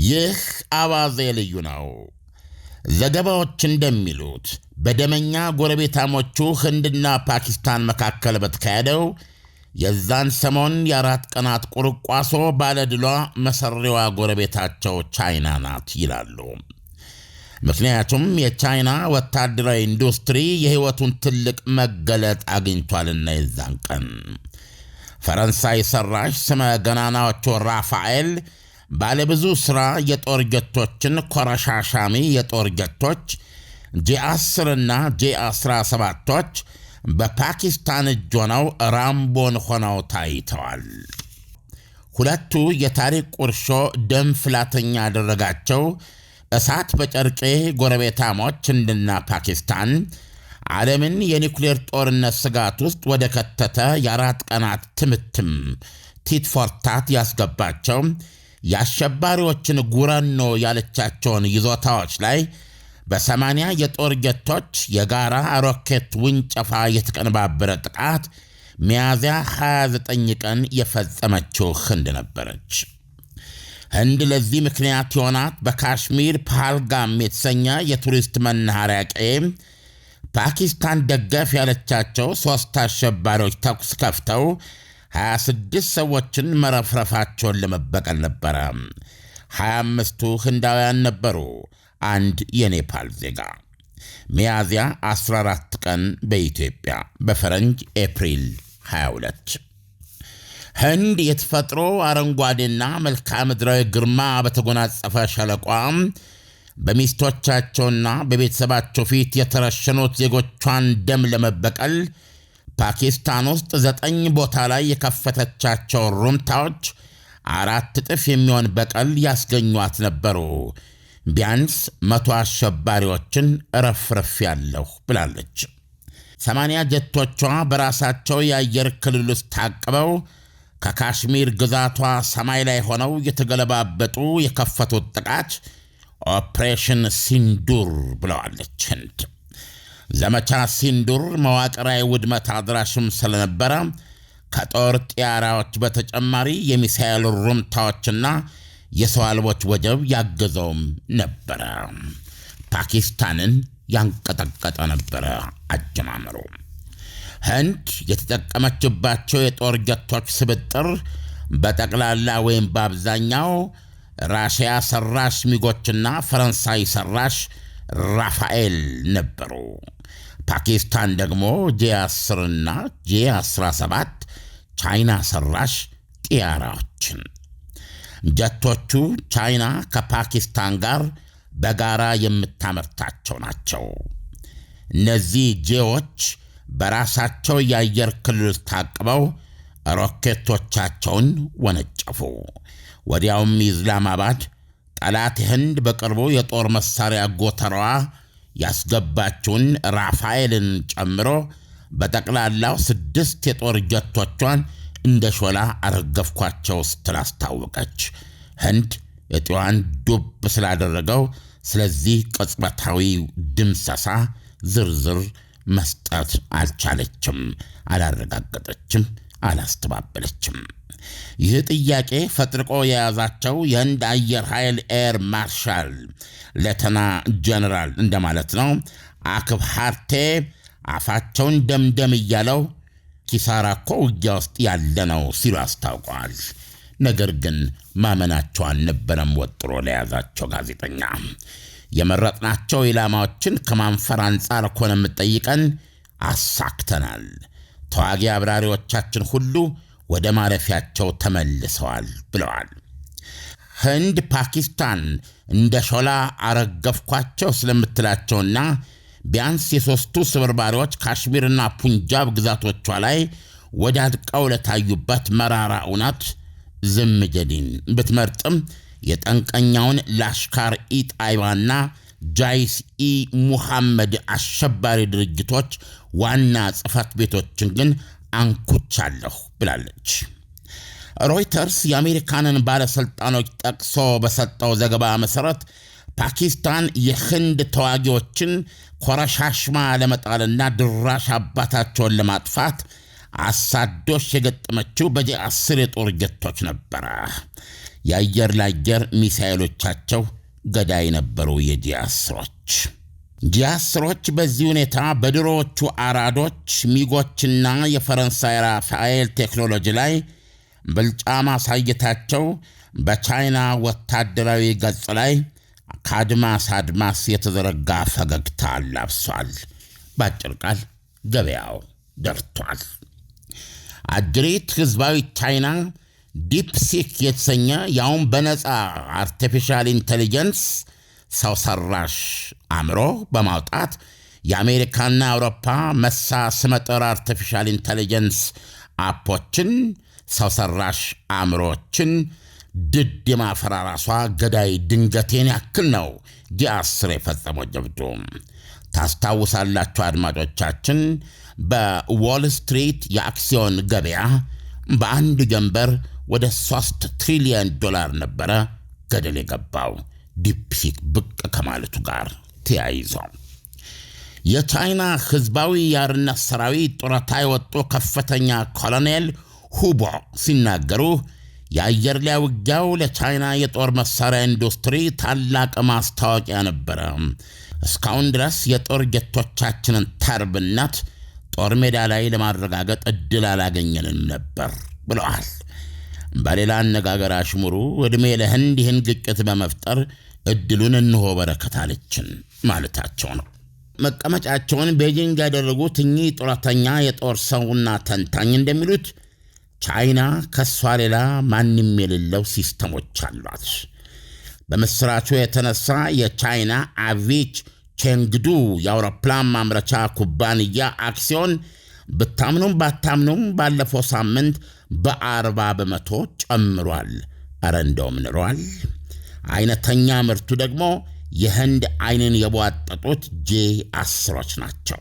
ይህ አዋዜ ልዩ ነው። ዘገባዎች እንደሚሉት በደመኛ ጎረቤታሞቹ ህንድና ፓኪስታን መካከል በተካሄደው የዛን ሰሞን የ4 ቀናት ቁርቋሶ ባለድሏ መሰሪዋ ጎረቤታቸው ቻይና ናት ይላሉ። ምክንያቱም የቻይና ወታደራዊ ኢንዱስትሪ የህይወቱን ትልቅ መገለጥ አግኝቷልና የዛን ቀን ፈረንሳይ ሰራሽ ስመ ገናናዎቹ ራፋኤል ባለብዙ ሥራ የጦር ጀቶችን ኮረሻሻሚ የጦር ጀቶች ጄ10 እና ጄ17ቶች በፓኪስታን እጅ ሆነው ራምቦን ሆነው ታይተዋል። ሁለቱ የታሪክ ቁርሾ ደም ፍላተኛ ያደረጋቸው እሳት በጨርቄ ጎረቤታሞች ህንድና ፓኪስታን ዓለምን የኒኩሌር ጦርነት ስጋት ውስጥ ወደ ከተተ የ4 ቀናት ትምትም ቲትፎርታት ያስገባቸው የአሸባሪዎችን ጉረኖ ያለቻቸውን ይዞታዎች ላይ በ80 የጦር ጀቶች የጋራ ሮኬት ውንጨፋ የተቀነባበረ ጥቃት ሚያዝያ 29 ቀን የፈጸመችው ህንድ ነበረች። ህንድ ለዚህ ምክንያት የሆናት በካሽሚር ፓህልጋም የተሰኘ የቱሪስት መናኸሪያ ቀዬ ፓኪስታን ደገፍ ያለቻቸው 3 አሸባሪዎች ተኩስ ከፍተው 26 ሰዎችን መረፍረፋቸውን ለመበቀል ነበረ። 25ቱ ህንዳውያን ነበሩ፣ አንድ የኔፓል ዜጋ። ሚያዝያ 14 ቀን በኢትዮጵያ በፈረንጅ ኤፕሪል 22 ህንድ የተፈጥሮ አረንጓዴና መልክዓ ምድራዊ ግርማ በተጎናጸፈ ሸለቋም በሚስቶቻቸውና በቤተሰባቸው ፊት የተረሸኑት ዜጎቿን ደም ለመበቀል ፓኪስታን ውስጥ 9 ቦታ ላይ የከፈተቻቸው ሩምታዎች 4 እጥፍ የሚሆን በቀል ያስገኟት ነበሩ። ቢያንስ 100 አሸባሪዎችን ረፍረፍ ያለሁ ብላለች። 80 ጀቶቿ በራሳቸው የአየር ክልል ውስጥ ታቅበው ከካሽሚር ግዛቷ ሰማይ ላይ ሆነው የተገለባበጡ የከፈቱት ጥቃት ኦፕሬሽን ሲንዱር ብለዋለች ህንድ። ዘመቻ ሲንዱር መዋቅራዊ ውድመት አድራሽም ስለነበረ ከጦር ጢያራዎች በተጨማሪ የሚሳኤል ሩምታዎችና የሰው አልቦች ወጀብ ያገዘውም ነበረ። ፓኪስታንን ያንቀጠቀጠ ነበረ አጀማመሩ። ህንድ የተጠቀመችባቸው የጦር ጀቶች ስብጥር በጠቅላላ ወይም በአብዛኛው ራሽያ ሰራሽ ሚጎችና ፈረንሳይ ሰራሽ ራፋኤል ነበሩ። ፓኪስታን ደግሞ ጄ10 እና ጄ17 ቻይና ሰራሽ ጢያራዎችን። ጀቶቹ ቻይና ከፓኪስታን ጋር በጋራ የምታመርታቸው ናቸው። እነዚህ ጄዎች በራሳቸው የአየር ክልል ታቅበው ሮኬቶቻቸውን ወነጨፉ። ወዲያውም ኢስላማባድ ጠላት ህንድ በቅርቡ የጦር መሳሪያ ጎተራዋ ያስገባችውን ራፋኤልን ጨምሮ በጠቅላላው 6 የጦር ጀቶቿን እንደ ሾላ አረገፍኳቸው ስትል አስታወቀች። ህንድ የጢዋን ዱብ ስላደረገው ስለዚህ ቅጽበታዊ ድምሰሳ ዝርዝር መስጠት አልቻለችም፣ አላረጋገጠችም፣ አላስተባበለችም። ይህ ጥያቄ ፈጥርቆ የያዛቸው የህንድ አየር ኃይል ኤር ማርሻል ሌተና ጀነራል እንደማለት ነው አክብሃርቴ አፋቸውን ደምደም እያለው ኪሳራ እኮ ውጊያ ውስጥ ያለ ነው ሲሉ አስታውቀዋል። ነገር ግን ማመናቸው አልነበረም ወጥሮ ለያዛቸው ጋዜጠኛ። የመረጥናቸው ኢላማዎችን ከማንፈር አንጻር ኮነ የምጠይቀን አሳክተናል። ተዋጊ አብራሪዎቻችን ሁሉ ወደ ማረፊያቸው ተመልሰዋል ብለዋል። ህንድ ፓኪስታን እንደ ሾላ አረገፍኳቸው ስለምትላቸውና ቢያንስ የ3ቱ ስብርባሪዎች ካሽሚርና ፑንጃብ ግዛቶቿ ላይ ወዳድቀው ለታዩበት መራራ እውነት ዝም ጀዲን ብትመርጥም የጠንቀኛውን ላሽካር ኢጣይባና ጃይስ ኢ ሙሐመድ አሸባሪ ድርጅቶች ዋና ጽፈት ቤቶችን ግን አንኩቻለሁ ብላለች። ሮይተርስ የአሜሪካንን ባለስልጣኖች ጠቅሶ በሰጠው ዘገባ መሰረት ፓኪስታን የህንድ ተዋጊዎችን ኮረሻሽማ ለመጣልና ድራሽ አባታቸውን ለማጥፋት አሳዶሽ የገጠመችው በጄ10 የጦር ጀቶች ነበረ። የአየር ለአየር ሚሳኤሎቻቸው ገዳይ ነበሩ። ጂ10ሮች በዚህ ሁኔታ በድሮዎቹ አራዶች ሚጎችና የፈረንሳይ ራፋኤል ቴክኖሎጂ ላይ ብልጫ ማሳየታቸው በቻይና ወታደራዊ ገጽ ላይ ከአድማስ የተዘረጋ ፈገግታ አላብሷል። ባጭር ቃል ገበያው ደርቷል። አድሬት ህዝባዊ ቻይና ዲፕሲክ የተሰኘ ያውም በነፃ አርቲፊሻል ኢንቴሊጀንስ ሰው ሰራሽ አእምሮ በማውጣት የአሜሪካና አውሮፓ መሳ ስመጥር አርቲፊሻል ኢንቴሊጀንስ አፖችን ሰው ሰራሽ አእምሮችን ድድ የማፈራራሷ ገዳይ ድንገቴን ያክል ነው ጂ10 የፈጸመው ጀብዱ። ታስታውሳላችሁ አድማጮቻችን፣ በዎል ስትሪት የአክሲዮን ገበያ በአንድ ጀንበር ወደ $3 ትሪሊየን ነበረ ገደል የገባው ዲፕሲክ ብቅ ከማለቱ ጋር ተያይዞ። የቻይና ህዝባዊ የአርነት ሰራዊት ጡረታ የወጡ ከፍተኛ ኮሎኔል ሁቦ ሲናገሩ የአየር ላይ ውጊያው ለቻይና የጦር መሳሪያ ኢንዱስትሪ ታላቅ ማስታወቂያ ነበረ። እስካሁን ድረስ የጦር ጀቶቻችንን ተርብነት ጦር ሜዳ ላይ ለማረጋገጥ እድል አላገኘንም ነበር ብለዋል። በሌላ አነጋገር አሽሙሩ ዕድሜ ለህንድ ይህን ግጭት በመፍጠር እድሉን እንሆ በረከታለችን ማለታቸው ነው። መቀመጫቸውን ቤጂንግ ያደረጉት እኚህ ጡረተኛ የጦር ሰውና ተንታኝ እንደሚሉት ቻይና ከሷ ሌላ ማንም የሌለው ሲስተሞች አሏት። በምስራቹ የተነሳ የቻይና አቪች ቼንግዱ የአውሮፕላን ማምረቻ ኩባንያ አክሲዮን ብታምኑም ባታምኑም ባለፈው ሳምንት በ40% ጨምሯል። ኧረ እንደውም ንሯል። አይነተኛ ምርቱ ደግሞ የህንድ አይንን የቧጠጡት ጂ10ሮች ናቸው።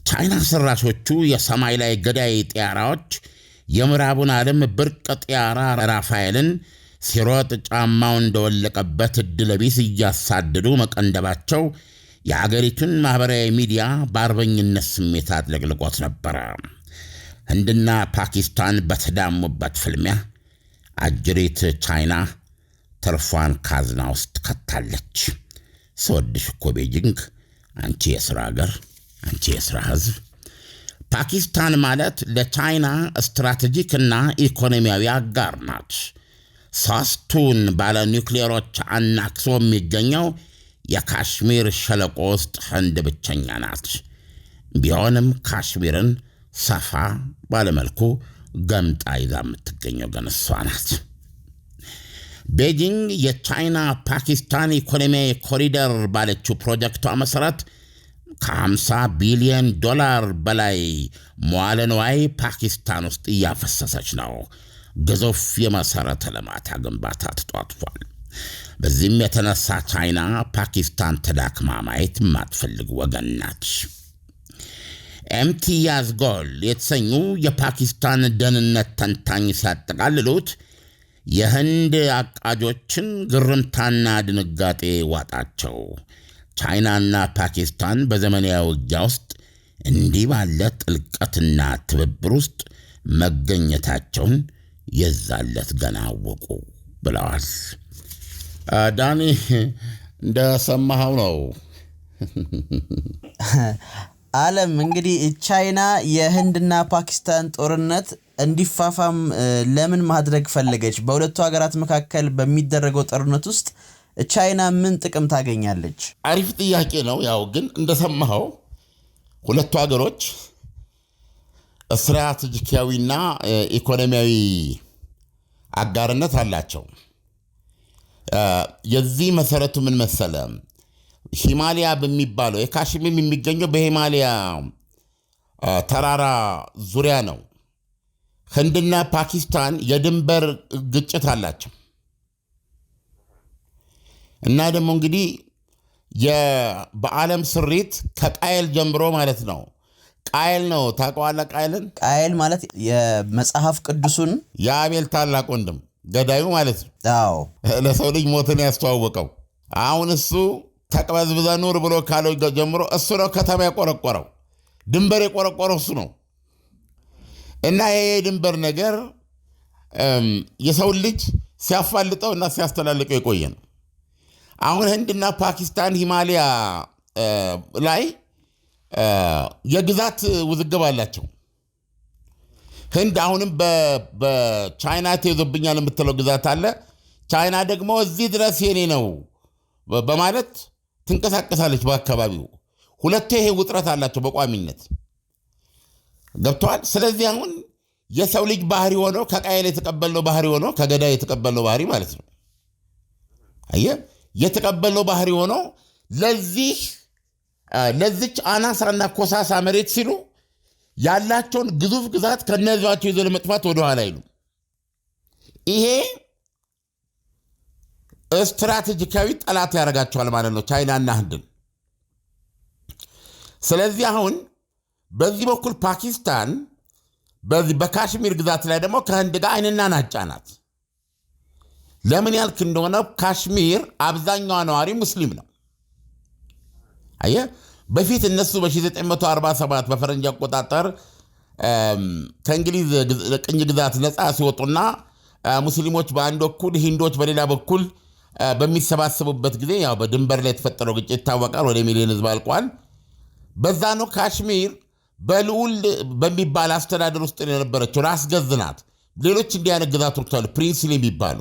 ቻይና ሰራሾቹ የሰማይ ላይ ገዳይ ጥያራዎች የምዕራቡን ዓለም ብርቅ ጥያራ ራፋኤልን ሲሮጥ ጫማው እንደወለቀበት ዕድለቢስ እያሳደዱ መቀንደባቸው የአገሪቱን ማኅበራዊ ሚዲያ በአርበኝነት ስሜት አጥለቅልቆት ነበረ። ህንድና ፓኪስታን በተዳሙበት ፍልሚያ አጅሬት ቻይና ትርፏን ካዝና ውስጥ ከታለች። ስወድሽ እኮ ቤጂንግ፣ አንቺ የሥራ አገር፣ አንቺ የሥራ ሕዝብ። ፓኪስታን ማለት ለቻይና ስትራቴጂክና ኢኮኖሚያዊ አጋር ናት። ሦስቱን ባለ ኒውክሌሮች አናክሶ የሚገኘው የካሽሚር ሸለቆ ውስጥ ህንድ ብቸኛ ናት። ቢሆንም ካሽሚርን ሰፋ ባለመልኩ ገምጣ ይዛ የምትገኘው ግን እሷ ናት። ቤጂንግ የቻይና ፓኪስታን ኢኮኖሚያዊ ኮሪደር ባለችው ፕሮጀክቷ መሠረት ከ50 ቢሊዮን ዶላር በላይ መዋለ ንዋይ ፓኪስታን ውስጥ እያፈሰሰች ነው። ግዙፍ የመሠረተ ልማት ግንባታ ተጧጥፏል። በዚህም የተነሳ ቻይና ፓኪስታን ተዳክማ ማየት የማትፈልግ ወገን ናት። ኢምቲያዝ ጎል የተሰኙ የፓኪስታን ደህንነት ተንታኝ ሲያጠቃልሉት የህንድ አቃጆችን ግርምታና ድንጋጤ ዋጣቸው። ቻይናና ፓኪስታን በዘመናዊ ውጊያ ውስጥ እንዲህ ባለ ጥልቀትና ትብብር ውስጥ መገኘታቸውን የዛለት ገና አወቁ ብለዋል። ዳኒ እንደሰማኸው ነው። ዓለም እንግዲህ ቻይና የህንድና ፓኪስታን ጦርነት እንዲፋፋም ለምን ማድረግ ፈለገች? በሁለቱ ሀገራት መካከል በሚደረገው ጦርነት ውስጥ ቻይና ምን ጥቅም ታገኛለች? አሪፍ ጥያቄ ነው። ያው ግን እንደሰማኸው ሁለቱ ሀገሮች ስትራቴጂካዊና ኢኮኖሚያዊ አጋርነት አላቸው። የዚህ መሰረቱ ምን መሰለ? ሂማሊያ በሚባለው የካሽሚር የሚገኘው በሂማሊያ ተራራ ዙሪያ ነው። ህንድና ፓኪስታን የድንበር ግጭት አላቸው እና ደግሞ እንግዲህ በዓለም ስሪት ከቃየል ጀምሮ ማለት ነው። ቃየል ነው ታውቀዋለህ? ቃየል ማለት የመጽሐፍ ቅዱሱን የአቤል ታላቅ ወንድም ገዳዩ ማለት ነው። አዎ፣ ለሰው ልጅ ሞትን ያስተዋወቀው። አሁን እሱ ተቅበዝብዘ ኑር ብሎ ካለው ጀምሮ እሱ ነው ከተማ የቆረቆረው፣ ድንበር የቆረቆረው እሱ ነው። እና ይሄ ድንበር ነገር የሰው ልጅ ሲያፋልጠውና ሲያስተላልቀው የቆየ ነው። አሁን ህንድና ፓኪስታን ሂማሊያ ላይ የግዛት ውዝግብ አላቸው። ህንድ አሁንም በቻይና ተይዞብኛል የምትለው ግዛት አለ። ቻይና ደግሞ እዚህ ድረስ የኔ ነው በማለት ትንቀሳቀሳለች በአካባቢው። ሁለቱ ይሄ ውጥረት አላቸው በቋሚነት ገብተዋል። ስለዚህ አሁን የሰው ልጅ ባህሪ ሆኖ ከቃየል የተቀበለው ባህሪ ሆኖ ከገዳይ የተቀበለው ባህሪ ማለት ነው። አየህ የተቀበለው ባህሪ ሆኖ ለዚች አናሳና ኮሳሳ መሬት ሲሉ ያላቸውን ግዙፍ ግዛት ከነዚያቸው ይዘው ለመጥፋት ወደ ኋላ አይሉ። ይሄ ስትራቴጂካዊ ጠላት ያደርጋቸዋል ማለት ነው ቻይናና ህንድን። ስለዚህ አሁን በዚህ በኩል ፓኪስታን በካሽሚር ግዛት ላይ ደግሞ ከህንድ ጋር አይንና ናጫ ናት። ለምን ያልክ እንደሆነ ካሽሚር አብዛኛው ነዋሪ ሙስሊም ነው። አየህ በፊት እነሱ በ1947 በፈረንጅ አቆጣጠር ከእንግሊዝ ቅኝ ግዛት ነፃ ሲወጡና ሙስሊሞች በአንድ በኩል ሂንዶች በሌላ በኩል በሚሰባሰቡበት ጊዜ ያው በድንበር ላይ የተፈጠረው ግጭት ይታወቃል። ወደ ሚሊዮን ህዝብ አልቋል። በዛ ነው ካሽሚር በልዑል በሚባል አስተዳደር ውስጥ የነበረችው ራስ ገዝ ናት። ሌሎች እንዲህ አይነት ግዛቶች አሉ ፕሪንስሊ የሚባሉ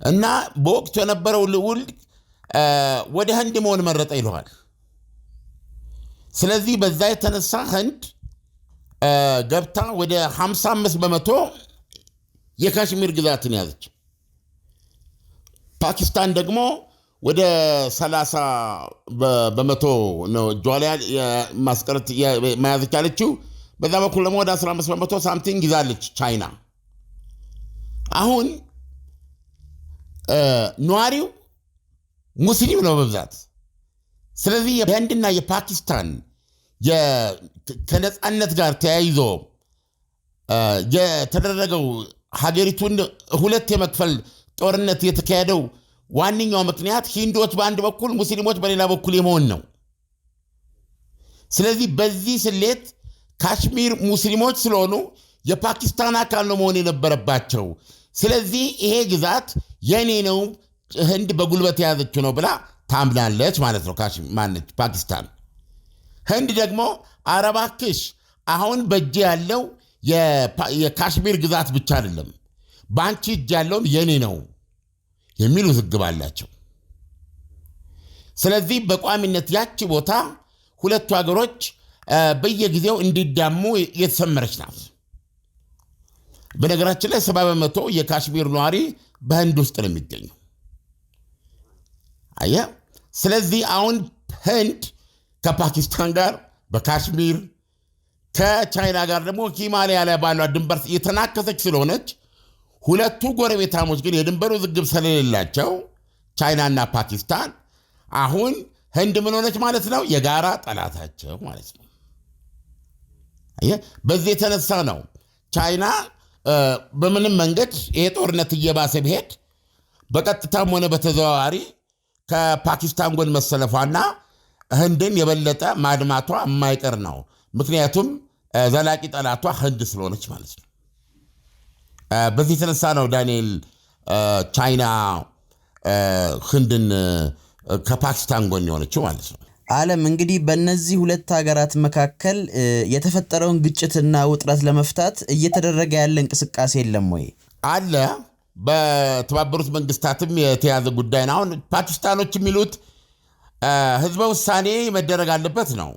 እና በወቅቱ የነበረው ልዑል ወደ ህንድ መሆን መረጠ ይለዋል። ስለዚህ በዛ የተነሳ ህንድ ገብታ ወደ 55% የካሽሚር ግዛትን ያዘች። ፓኪስታን ደግሞ ወደ 30% ነው ጆሊያ ማስቀረት መያዝ ያለችው። በዛ በኩል ደግሞ ወደ 15% ሳምቲንግ ይዛለች ቻይና። አሁን ነዋሪው ሙስሊም ነው በብዛት። ስለዚህ የህንድና የፓኪስታን ከነጻነት ጋር ተያይዞ የተደረገው ሀገሪቱን ሁለት የመክፈል ጦርነት የተካሄደው ዋነኛው ምክንያት ሂንዶች በአንድ በኩል ሙስሊሞች በሌላ በኩል የመሆን ነው። ስለዚህ በዚህ ስሌት ካሽሚር ሙስሊሞች ስለሆኑ የፓኪስታን አካል ነው መሆን የነበረባቸው። ስለዚህ ይሄ ግዛት የኔ ነው ህንድ በጉልበት የያዘችው ነው ብላ ታምናለች ማለት ነው ፓኪስታን። ህንድ ደግሞ አረባክሽ አሁን በእጅ ያለው የካሽሚር ግዛት ብቻ አይደለም በአንቺ እጅ ያለውም የኔ ነው የሚሉ ውዝግብ አላቸው። ስለዚህ በቋሚነት ያቺ ቦታ ሁለቱ ሀገሮች በየጊዜው እንዲዳሙ የተሰመረች ናት። በነገራችን ላይ 70% የካሽሚር ነዋሪ በህንድ ውስጥ ነው የሚገኘው። አየህ ስለዚህ አሁን ህንድ ከፓኪስታን ጋር በካሽሚር ከቻይና ጋር ደግሞ ሂማሊያ ላይ ባለው ድንበር የተናከሰች ስለሆነች ሁለቱ ጎረቤታሞች ግን የድንበር ውዝግብ ስለሌላቸው ቻይናና ፓኪስታን አሁን ህንድ ምን ሆነች ማለት ነው? የጋራ ጠላታቸው ማለት ነው። አየህ በዚህ የተነሳ ነው ቻይና በምንም መንገድ ይሄ ጦርነት እየባሰ ቢሄድ በቀጥታም ሆነ በተዘዋዋሪ ከፓኪስታን ጎን መሰለፏና ህንድን የበለጠ ማድማቷ የማይቀር ነው። ምክንያቱም ዘላቂ ጠላቷ ህንድ ስለሆነች ማለት ነው። በዚህ የተነሳ ነው ዳንኤል ቻይና ህንድን ከፓኪስታን ጎን የሆነችው ማለት ነው። ዓለም እንግዲህ በእነዚህ ሁለት ሀገራት መካከል የተፈጠረውን ግጭትና ውጥረት ለመፍታት እየተደረገ ያለ እንቅስቃሴ የለም ወይ? አለ። በተባበሩት መንግስታትም የተያዘ ጉዳይ ነው። አሁን ፓኪስታኖች የሚሉት ህዝበ ውሳኔ መደረግ አለበት ነው።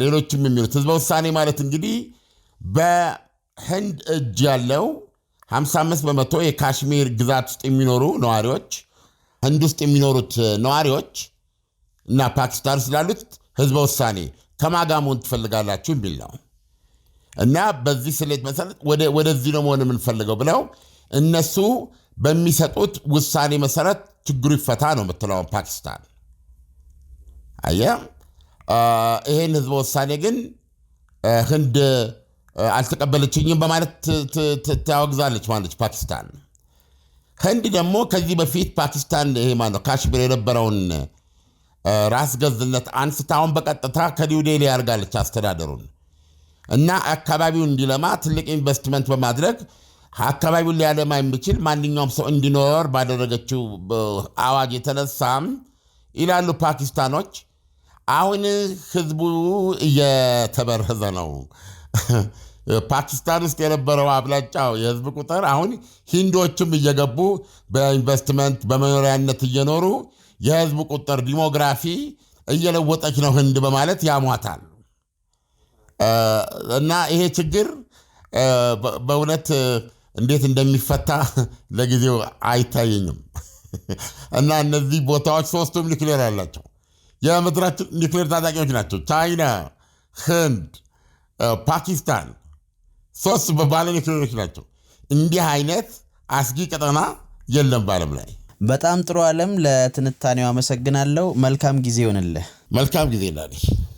ሌሎችም የሚሉት ህዝበ ውሳኔ ማለት እንግዲህ በህንድ እጅ ያለው 55% የካሽሚር ግዛት ውስጥ የሚኖሩ ነዋሪዎች ህንድ ውስጥ የሚኖሩት ነዋሪዎች እና ፓኪስታን ስላሉት ህዝበ ውሳኔ ከማጋሙን ትፈልጋላችሁ የሚል ነው። እና በዚህ ስሌት መሰረት ወደዚህ ነው መሆን የምንፈልገው ብለው እነሱ በሚሰጡት ውሳኔ መሰረት ችግሩ ይፈታ ነው የምትለው ፓኪስታን። አየህ ይሄን ህዝበ ውሳኔ ግን ህንድ አልተቀበለችኝም በማለት ታወግዛለች ማለት ፓኪስታን። ህንድ ደግሞ ከዚህ በፊት ፓኪስታን ይሄ ማለት ካሽሚር የነበረውን ራስ ገዝነት አንስታውን በቀጥታ ከኒው ዴሊ ያርጋለች አስተዳደሩን እና አካባቢውን እንዲለማ ትልቅ ኢንቨስትመንት በማድረግ አካባቢውን ሊያለማ የሚችል ማንኛውም ሰው እንዲኖር ባደረገችው አዋጅ የተነሳም ይላሉ ፓኪስታኖች አሁን ህዝቡ እየተበረዘ ነው። ፓኪስታን ውስጥ የነበረው አብላጫው የህዝብ ቁጥር አሁን ሂንዶችም እየገቡ በኢንቨስትመንት በመኖሪያነት እየኖሩ የህዝብ ቁጥር ዲሞግራፊ እየለወጠች ነው ህንድ በማለት ያሟታል። እና ይሄ ችግር በእውነት እንዴት እንደሚፈታ ለጊዜው አይታየኝም። እና እነዚህ ቦታዎች ሶስቱም ኒውክሌር አላቸው። የምድራችን ኒውክሌር ታጣቂዎች ናቸው። ቻይና፣ ህንድ፣ ፓኪስታን ሶስት ባለ ኒውክሌሮች ናቸው። እንዲህ አይነት አስጊ ቀጠና የለም በዓለም ላይ። በጣም ጥሩ ዓለም፣ ለትንታኔው አመሰግናለሁ። መልካም ጊዜ ይሆንልህ። መልካም ጊዜ ላለ